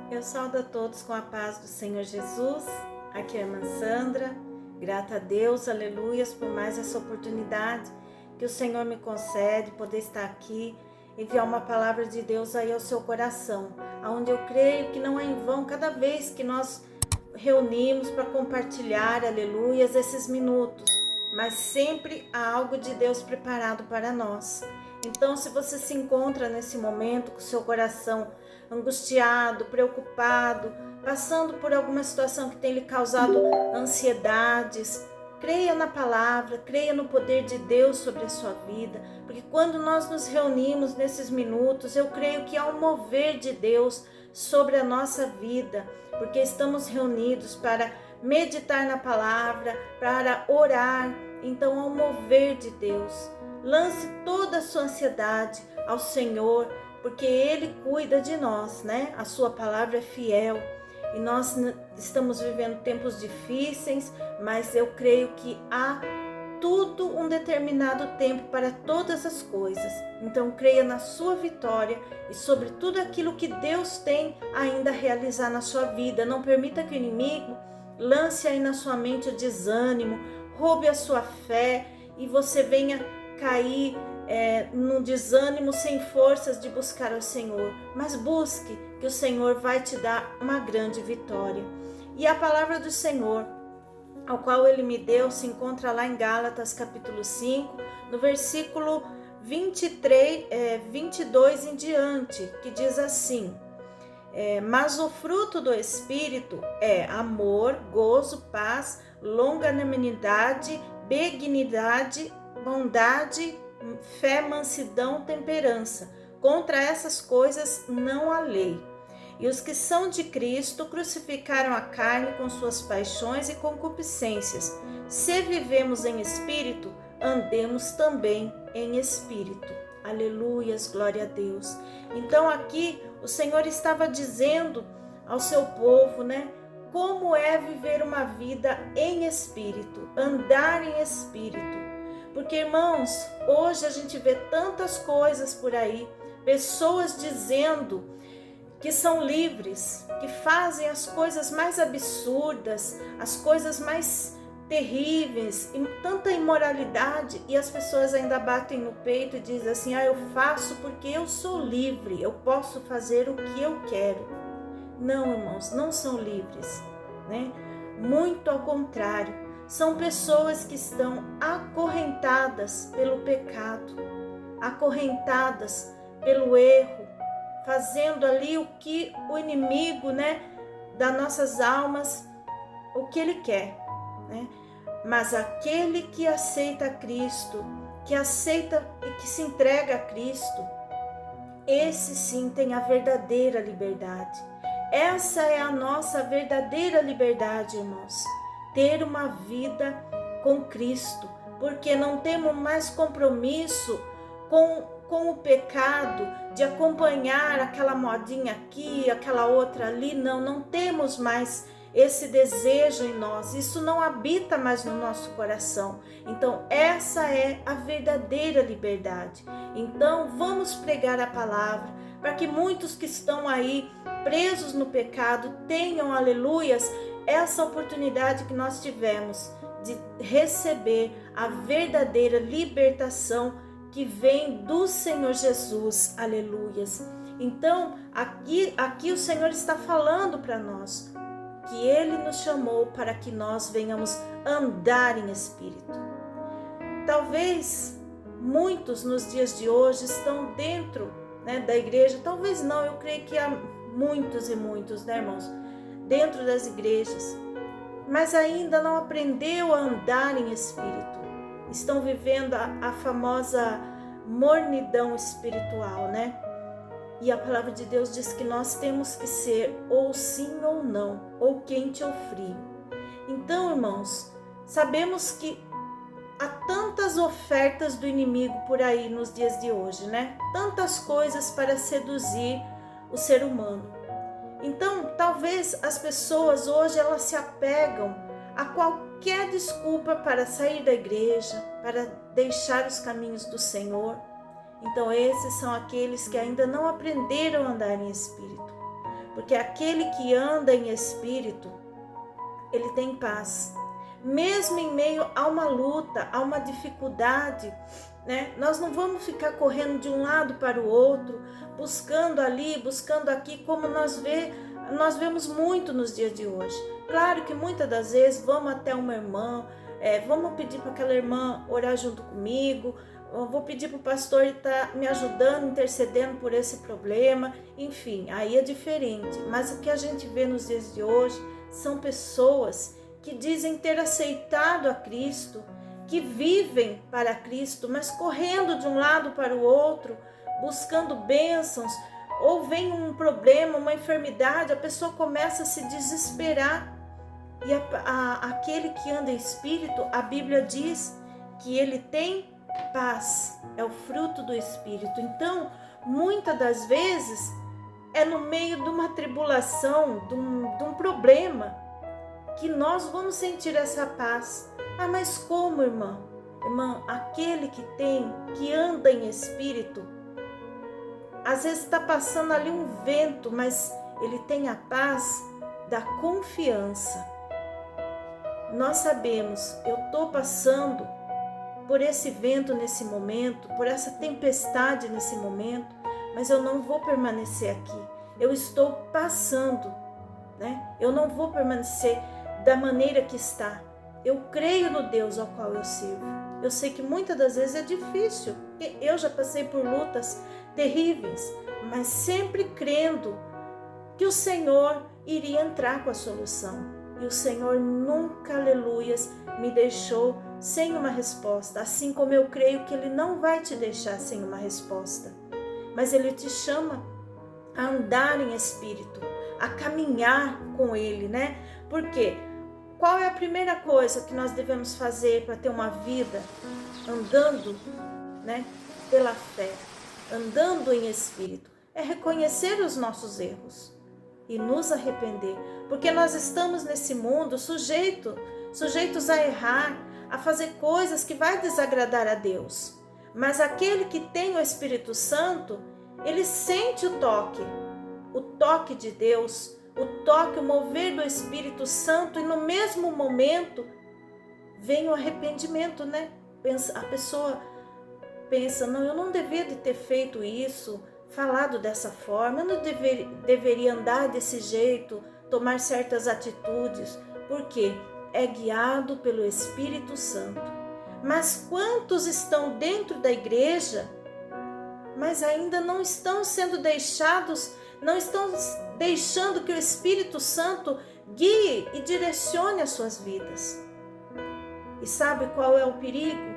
Eu saúdo a todos com a paz do Senhor Jesus. Aqui é a irmã Sandra. Grata a Deus, aleluias, por mais essa oportunidade que o Senhor me concede, poder estar aqui, enviar uma palavra de Deus aí ao seu coração, onde eu creio que não é em vão cada vez que nós reunimos para compartilhar, aleluias, esses minutos, mas sempre há algo de Deus preparado para nós. Então, se você se encontra nesse momento com o seu coração angustiado, preocupado, passando por alguma situação que tem lhe causado ansiedades, creia na palavra, creia no poder de Deus sobre a sua vida, porque quando nós nos reunimos nesses minutos, eu creio que há um mover de Deus sobre a nossa vida, porque estamos reunidos para meditar na palavra, para orar. Então há um mover de Deus. Lance toda a sua ansiedade ao Senhor, porque Ele cuida de nós, né? A sua palavra é fiel. E nós estamos vivendo tempos difíceis, mas eu creio que há tudo um determinado tempo para todas as coisas. Então creia na sua vitória e sobre tudo aquilo que Deus tem ainda a realizar na sua vida. Não permita que o inimigo lance aí na sua mente o desânimo, roube a sua fé e você venha cair num desânimo, sem forças de buscar ao Senhor. Mas busque, que o Senhor vai te dar uma grande vitória. E a palavra do Senhor, ao qual Ele me deu, se encontra lá em Gálatas capítulo 5, no versículo 22 em diante, que diz assim: mas o fruto do Espírito é amor, gozo, paz, longanimidade, benignidade, bondade, fé, mansidão, temperança. Contra essas coisas não há lei. E os que são de Cristo crucificaram a carne com suas paixões e concupiscências. Se vivemos em espírito, andemos também em espírito. Aleluias, glória a Deus. Então aqui o Senhor estava dizendo ao seu povo, né? Como é viver uma vida em espírito, andar em espírito. Porque, irmãos, hoje a gente vê tantas coisas por aí, pessoas dizendo que são livres, que fazem as coisas mais absurdas, as coisas mais terríveis, e tanta imoralidade, e as pessoas ainda batem no peito e dizem assim: eu faço porque eu sou livre, eu posso fazer o que eu quero. Não, irmãos, não são livres, né? Muito ao contrário. São pessoas que estão acorrentadas pelo pecado, acorrentadas pelo erro, fazendo ali o que o inimigo, né, das nossas almas, o que ele quer, né? Mas aquele que aceita Cristo, que aceita e que se entrega a Cristo, esse sim tem a verdadeira liberdade. Essa é a nossa verdadeira liberdade, irmãos. Ter uma vida com Cristo, porque não temos mais compromisso com o pecado, de acompanhar aquela modinha aqui, aquela outra ali. Não temos mais esse desejo em nós, isso não habita mais no nosso coração. Então essa é a verdadeira liberdade. Então vamos pregar a palavra, para que muitos que estão aí presos no pecado tenham, aleluias, essa oportunidade que nós tivemos de receber a verdadeira libertação que vem do Senhor Jesus, aleluias. Então, aqui o Senhor está falando para nós que Ele nos chamou para que nós venhamos andar em espírito. Talvez muitos nos dias de hoje estão dentro, né, da igreja, talvez não, eu creio que há muitos e muitos, né, irmãos, dentro das igrejas, mas ainda não aprendeu a andar em espírito. Estão vivendo a famosa mornidão espiritual, né? E a palavra de Deus diz que nós temos que ser ou sim ou não, ou quente ou frio. Então, irmãos, sabemos que há tantas ofertas do inimigo por aí nos dias de hoje, né? Tantas coisas para seduzir o ser humano. Então, talvez as pessoas hoje elas se apegam a qualquer desculpa para sair da igreja, para deixar os caminhos do Senhor. Então, esses são aqueles que ainda não aprenderam a andar em espírito. porque aquele que anda em espírito, ele tem paz. Mesmo em meio a uma luta, a uma dificuldade, né? Nós não vamos ficar correndo de um lado para o outro, buscando ali, buscando aqui, como nós vemos muito nos dias de hoje. Claro que muitas das vezes vamos até uma irmã, vamos pedir para aquela irmã orar junto comigo, eu vou pedir para o pastor estar me ajudando, intercedendo por esse problema, enfim, aí é diferente. Mas o que a gente vê nos dias de hoje são pessoas que dizem ter aceitado a Cristo, que vivem para Cristo, mas correndo de um lado para o outro, buscando bênçãos, ou vem um problema, uma enfermidade, a pessoa começa a se desesperar. E aquele que anda em espírito, a Bíblia diz que ele tem paz, é o fruto do Espírito. Então, muitas das vezes, é no meio de uma tribulação, de um problema, que nós vamos sentir essa paz. Ah, mas como, irmã? Irmã, aquele que anda em espírito, às vezes está passando ali um vento, mas ele tem a paz da confiança. Nós sabemos, eu estou passando por esse vento nesse momento, por essa tempestade nesse momento, mas eu não vou permanecer aqui. Eu estou passando, né? Eu não vou permanecer da maneira que está. Eu creio no Deus ao qual eu sirvo. Eu sei que muitas das vezes é difícil, porque eu já passei por lutas terríveis, mas sempre crendo que o Senhor iria entrar com a solução. E o Senhor nunca, aleluias, me deixou sem uma resposta, assim como eu creio que Ele não vai te deixar sem uma resposta. Mas Ele te chama a andar em espírito, a caminhar com Ele, né? Porque qual é a primeira coisa que nós devemos fazer para ter uma vida andando, né, pela fé, andando em espírito? É reconhecer os nossos erros e nos arrepender, porque nós estamos nesse mundo sujeitos a errar, a fazer coisas que vai desagradar a Deus. Mas aquele que tem o Espírito Santo, ele sente o toque de Deus, o mover do Espírito Santo, e no mesmo momento vem o arrependimento, né? A pessoa pensa, não, eu não devia de ter feito isso, falado dessa forma, eu não deveria andar desse jeito, tomar certas atitudes, porque é guiado pelo Espírito Santo. Mas quantos estão dentro da igreja, mas ainda não estão sendo deixados, não estão deixando que o Espírito Santo guie e direcione as suas vidas? E sabe qual é o perigo?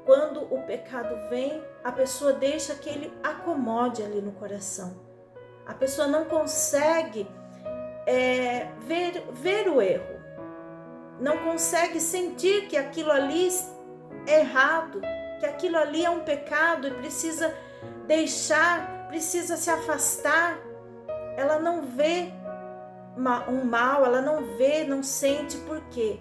Quando o pecado vem, a pessoa deixa que ele acomode ali no coração. A pessoa não consegue ver o erro, não consegue sentir que aquilo ali é errado, que aquilo ali é um pecado e precisa deixar, precisa se afastar. Ela não vê um mal, ela não vê, não sente, por quê?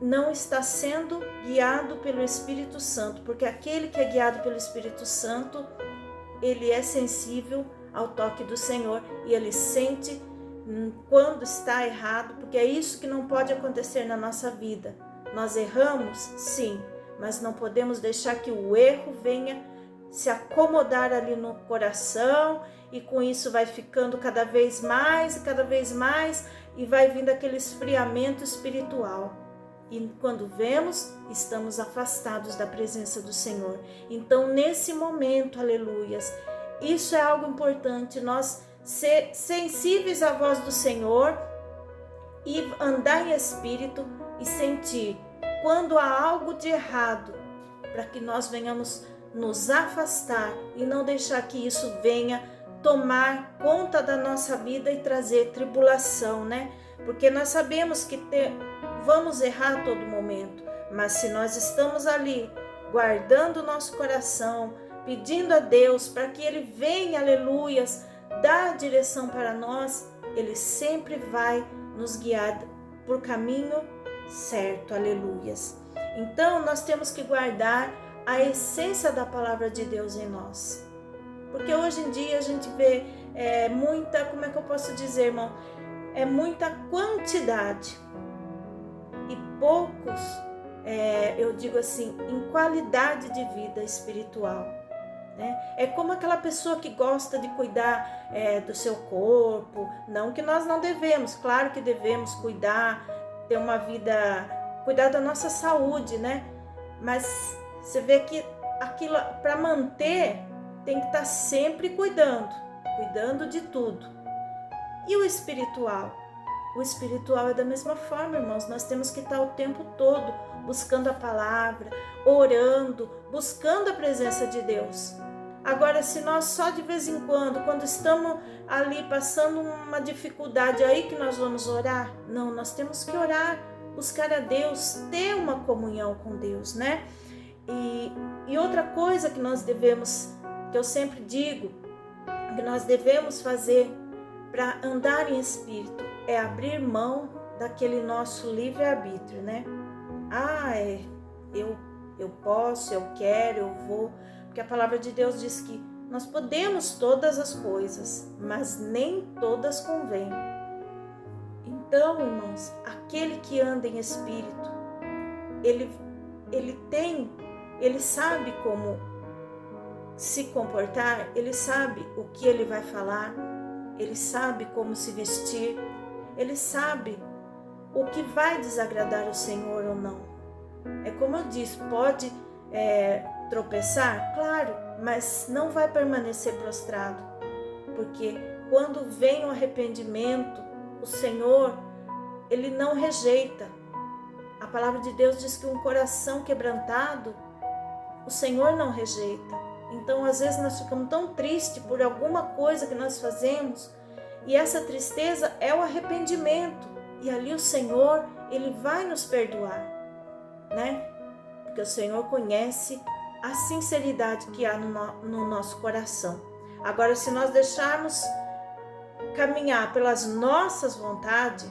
Não está sendo guiado pelo Espírito Santo, porque aquele que é guiado pelo Espírito Santo, ele é sensível ao toque do Senhor e ele sente quando está errado, porque é isso que não pode acontecer na nossa vida. Nós erramos, sim, mas não podemos deixar que o erro venha se acomodar ali no coração, e com isso vai ficando cada vez mais e vai vindo aquele esfriamento espiritual. E quando vemos, estamos afastados da presença do Senhor. Então, nesse momento, aleluias, isso é algo importante, nós ser sensíveis à voz do Senhor e andar em espírito e sentir quando há algo de errado, para que nós venhamos nos afastar e não deixar que isso venha tomar conta da nossa vida e trazer tribulação, né? Porque nós sabemos que vamos errar a todo momento, mas se nós estamos ali guardando o nosso coração, pedindo a Deus para que Ele venha, aleluias, dar direção para nós, Ele sempre vai nos guiar por caminho certo, aleluias. Então nós temos que guardar a essência da palavra de Deus em nós, porque hoje em dia a gente vê muita, como é que eu posso dizer, irmão? É muita quantidade e poucos, eu digo assim, em qualidade de vida espiritual. É como aquela pessoa que gosta de cuidar do seu corpo. Não que nós não devemos, claro que devemos cuidar, ter uma vida, cuidar da nossa saúde, né? Mas você vê que aquilo, para manter, tem que estar sempre cuidando de tudo. E o espiritual? O espiritual é da mesma forma, irmãos. Nós temos que estar o tempo todo buscando a palavra, orando, buscando a presença de Deus. Agora, se nós só de vez em quando estamos ali passando uma dificuldade, aí que nós vamos orar? Não, nós temos que orar, buscar a Deus, ter uma comunhão com Deus, né? E outra coisa que nós devemos, que eu sempre digo, que nós devemos fazer para andar em espírito, é abrir mão daquele nosso livre-arbítrio, né? Eu posso, eu quero, eu vou. Porque a palavra de Deus diz que nós podemos todas as coisas, mas nem todas convêm. Então, irmãos, aquele que anda em espírito, ele sabe como se comportar, ele sabe o que ele vai falar, ele sabe como se vestir, ele sabe o que vai desagradar o Senhor ou não. É como eu disse, pode tropeçar, claro, mas não vai permanecer prostrado, porque quando vem o arrependimento, o Senhor, ele não rejeita. A palavra de Deus diz que um coração quebrantado, o Senhor não rejeita. Então, às vezes nós ficamos tão tristes por alguma coisa que nós fazemos, e essa tristeza é o arrependimento, e ali o Senhor, ele vai nos perdoar, né? Porque o Senhor conhece a sinceridade que há no nosso coração. Agora, se nós deixarmos caminhar pelas nossas vontades,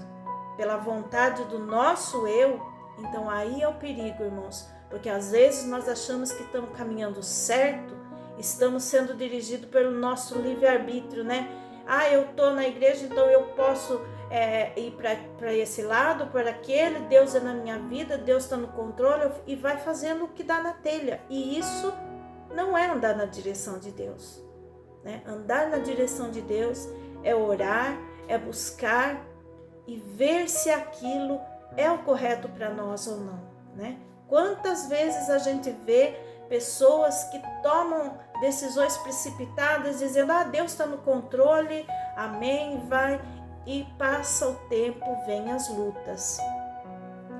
pela vontade do nosso eu, então aí é o perigo, irmãos, porque às vezes nós achamos que estamos caminhando certo, estamos sendo dirigidos pelo nosso livre-arbítrio, né? Eu estou na igreja, então eu posso ir para esse lado, para aquele, Deus é na minha vida, Deus está no controle, e vai fazendo o que dá na telha. E isso não é andar na direção de Deus, né? Andar na direção de Deus é orar, é buscar e ver se aquilo é o correto para nós ou não, né? Quantas vezes a gente vê pessoas que tomam decisões precipitadas, dizendo, Deus está no controle, amém, vai, e passa o tempo, vem as lutas.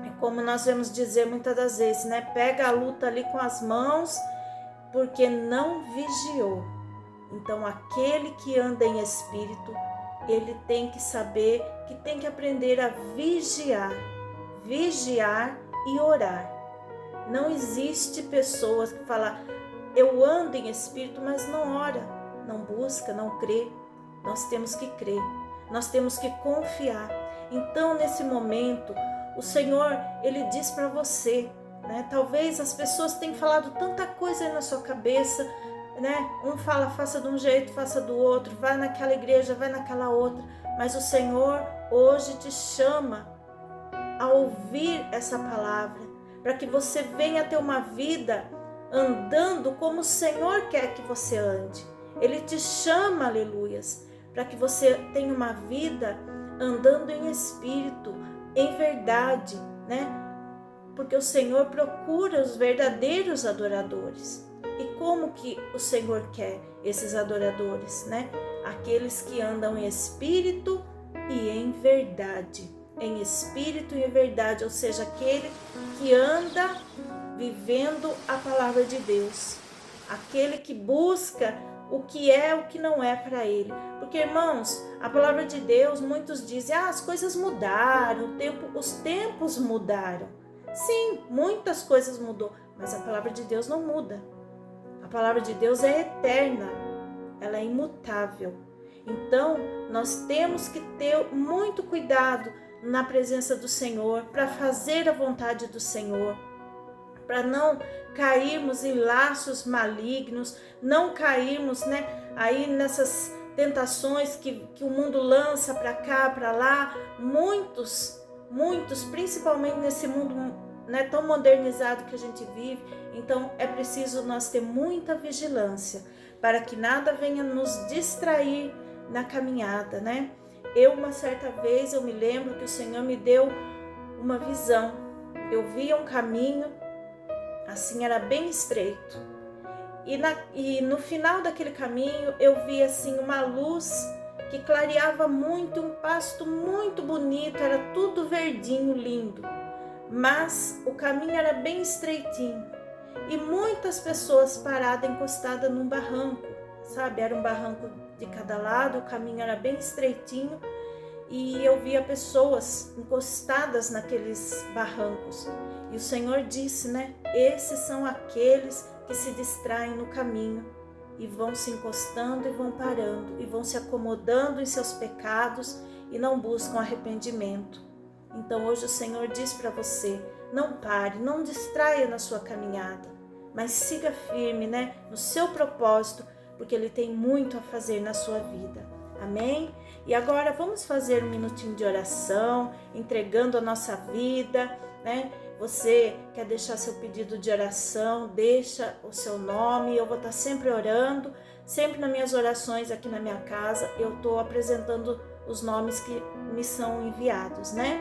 É como nós vamos dizer muitas das vezes, né? Pega a luta ali com as mãos, porque não vigiou. Então, aquele que anda em espírito, ele tem que saber que tem que aprender a vigiar e orar. Não existe pessoas que falam, eu ando em espírito, mas não ora, não busca, não crê. Nós temos que crer, nós temos que confiar. Então, nesse momento, o Senhor, ele diz para você, né? Talvez as pessoas tenham falado tanta coisa aí na sua cabeça, né? Um fala, faça de um jeito, faça do outro, vai naquela igreja, vai naquela outra. Mas o Senhor hoje te chama a ouvir essa palavra, para que você venha ter uma vida andando como o Senhor quer que você ande. Ele te chama, aleluias, para que você tenha uma vida andando em espírito, em verdade, né? Porque o Senhor procura os verdadeiros adoradores. E como que o Senhor quer esses adoradores, né? Aqueles que andam em espírito e em verdade. Em espírito e em verdade, ou seja, aquele que anda vivendo a palavra de Deus. Aquele que busca o que é, o que não é para ele. Porque, irmãos, a palavra de Deus, muitos dizem, as coisas mudaram, os tempos mudaram. Sim, muitas coisas mudou, mas a palavra de Deus não muda. A palavra de Deus é eterna, ela é imutável. Então, nós temos que ter muito cuidado na presença do Senhor, para fazer a vontade do Senhor, para não cairmos em laços malignos, não cairmos, né, aí nessas tentações que o mundo lança para cá, para lá, muitos, principalmente nesse mundo, né, tão modernizado que a gente vive. Então é preciso nós ter muita vigilância para que nada venha nos distrair na caminhada, né? Uma certa vez, eu me lembro que o Senhor me deu uma visão. Eu via um caminho, assim, era bem estreito. E no final daquele caminho, eu via, assim, uma luz que clareava muito, um pasto muito bonito, era tudo verdinho, lindo. Mas o caminho era bem estreitinho. E muitas pessoas paradas, encostadas num barranco, sabe? Era um barranco de cada lado, o caminho era bem estreitinho. E eu via pessoas encostadas naqueles barrancos. E o Senhor disse, né? Esses são aqueles que se distraem no caminho e vão se encostando e vão parando e vão se acomodando em seus pecados e não buscam arrependimento. Então hoje o Senhor diz para você, não pare, não distraia na sua caminhada, mas siga firme, né? No seu propósito, porque Ele tem muito a fazer na sua vida. Amém? E agora vamos fazer um minutinho de oração, entregando a nossa vida, né? Você quer deixar seu pedido de oração, deixa o seu nome, eu vou estar sempre orando, sempre nas minhas orações aqui na minha casa, eu estou apresentando os nomes que me são enviados, né?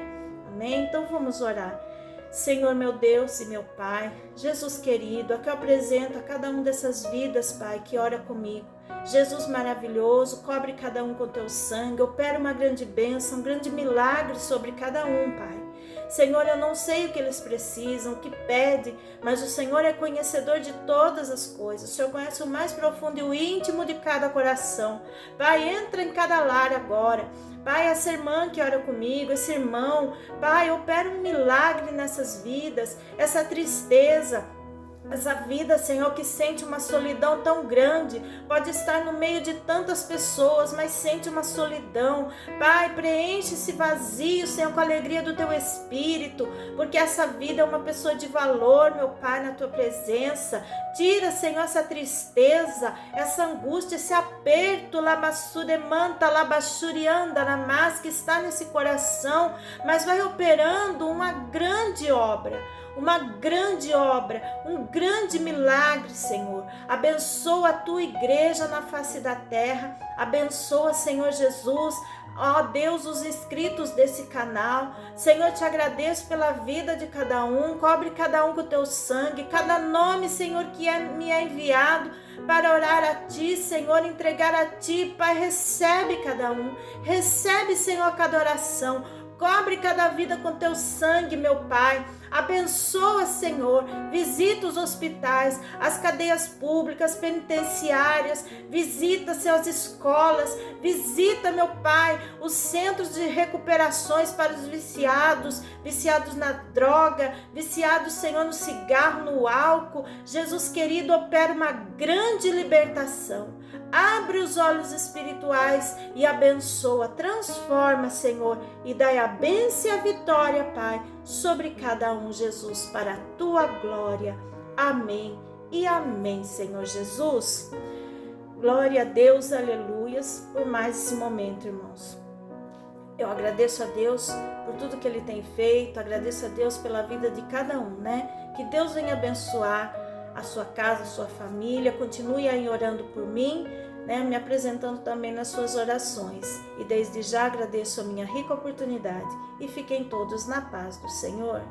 Amém? Então vamos orar. Senhor meu Deus e meu Pai, Jesus querido, aqui eu apresento a cada um dessas vidas, Pai, que ora comigo. Jesus maravilhoso, cobre cada um com teu sangue, opera uma grande bênção, um grande milagre sobre cada um, Pai. Senhor, eu não sei o que eles precisam, o que pedem, mas o Senhor é conhecedor de todas as coisas. O Senhor conhece o mais profundo e o íntimo de cada coração. Pai, entra em cada lar agora. Pai, essa irmã que ora comigo, esse irmão, Pai, opera um milagre nessas vidas, essa tristeza, essa vida, Senhor, que sente uma solidão tão grande, pode estar no meio de tantas pessoas, mas sente uma solidão. Pai, preenche esse vazio, Senhor, com a alegria do Teu Espírito, porque essa vida é uma pessoa de valor, meu Pai, na Tua presença. Tira, Senhor, essa tristeza, essa angústia, esse aperto, labassuremanta, labashurianda, namás, que está nesse coração, mas vai operando uma grande obra, um grande milagre, Senhor. Abençoa a tua igreja na face da terra, abençoa, Senhor Jesus, ó Deus, os inscritos desse canal. Senhor, te agradeço pela vida de cada um, cobre cada um com o teu sangue, cada nome, Senhor, que me é enviado para orar a Ti, Senhor, entregar a Ti, Pai, recebe cada um, recebe, Senhor, cada oração, cobre cada vida com teu sangue, meu Pai. Abençoa, Senhor, visita os hospitais, as cadeias públicas, penitenciárias, visita, Senhor, as escolas, visita, meu Pai, os centros de recuperações para os viciados na droga, viciados, Senhor, no cigarro, no álcool. Jesus querido, opera uma grande libertação. Abre os olhos espirituais e abençoa, transforma, Senhor, e dai a bênção e a vitória, Pai, sobre cada um, Jesus, para a tua glória. Amém e amém, Senhor Jesus. Glória a Deus, aleluias, por mais esse momento, irmãos. Eu agradeço a Deus por tudo que Ele tem feito, agradeço a Deus pela vida de cada um, né? Que Deus venha abençoar a sua casa, a sua família, continue aí orando por mim, né? Me apresentando também nas suas orações. E desde já agradeço a minha rica oportunidade e fiquem todos na paz do Senhor.